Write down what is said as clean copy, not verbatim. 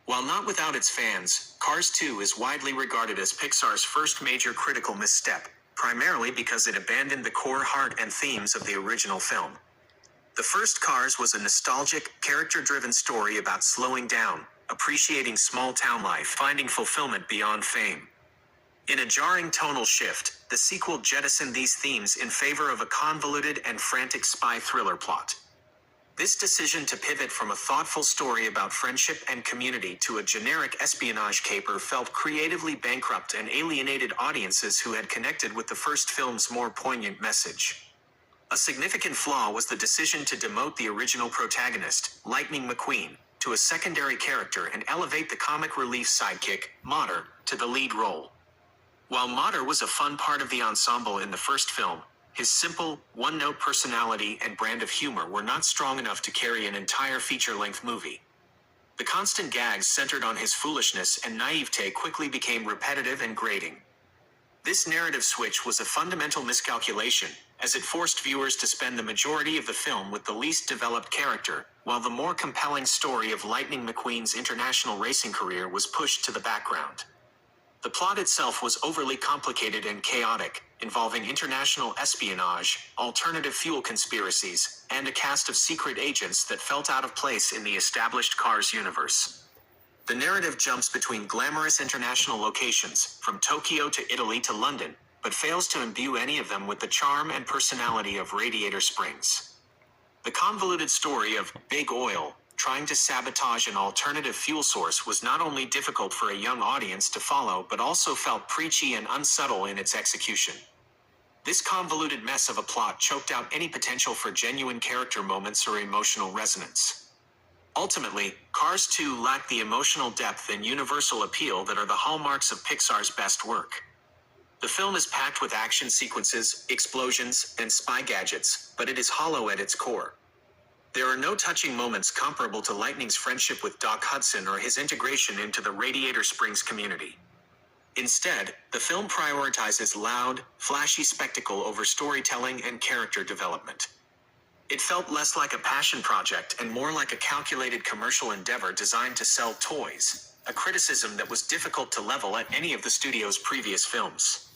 While not without its fans, Cars 2 is widely regarded as Pixar's first major critical misstep, primarily because it abandoned the core heart and themes of the original film. The first Cars was a nostalgic, character-driven story about slowing down, appreciating small-town life, finding fulfillment beyond fame. In a jarring tonal shift, the sequel jettisoned these themes in favor of a convoluted and frantic spy thriller plot. This decision to pivot from a thoughtful story about friendship and community to a generic espionage caper felt creatively bankrupt and alienated audiences who had connected with the first film's more poignant message. A significant flaw was the decision to demote the original protagonist, Lightning McQueen, to a secondary character and elevate the comic relief sidekick, Mater, to the lead role. While Mater was a fun part of the ensemble in the first film, his simple, one-note personality and brand of humor were not strong enough to carry an entire feature-length movie. The constant gags centered on his foolishness and naivete quickly became repetitive and grating. This narrative switch was a fundamental miscalculation, as it forced viewers to spend the majority of the film with the least developed character, while the more compelling story of Lightning McQueen's international racing career was pushed to the background. The plot itself was overly complicated and chaotic, involving international espionage, alternative fuel conspiracies, and a cast of secret agents that felt out of place in the established Cars universe. The narrative jumps between glamorous international locations, from Tokyo to Italy to London, but fails to imbue any of them with the charm and personality of Radiator Springs. The convoluted story of Big Oil trying to sabotage an alternative fuel source was not only difficult for a young audience to follow but also felt preachy and unsubtle in its execution. This convoluted mess of a plot choked out any potential for genuine character moments or emotional resonance. Ultimately, Cars 2 lacked the emotional depth and universal appeal that are the hallmarks of Pixar's best work. The film is packed with action sequences, explosions, and spy gadgets, but it is hollow at its core. There are no touching moments comparable to Lightning's friendship with Doc Hudson or his integration into the Radiator Springs community. Instead, the film prioritizes loud, flashy spectacle over storytelling and character development. It felt less like a passion project and more like a calculated commercial endeavor designed to sell toys, a criticism that was difficult to level at any of the studio's previous films.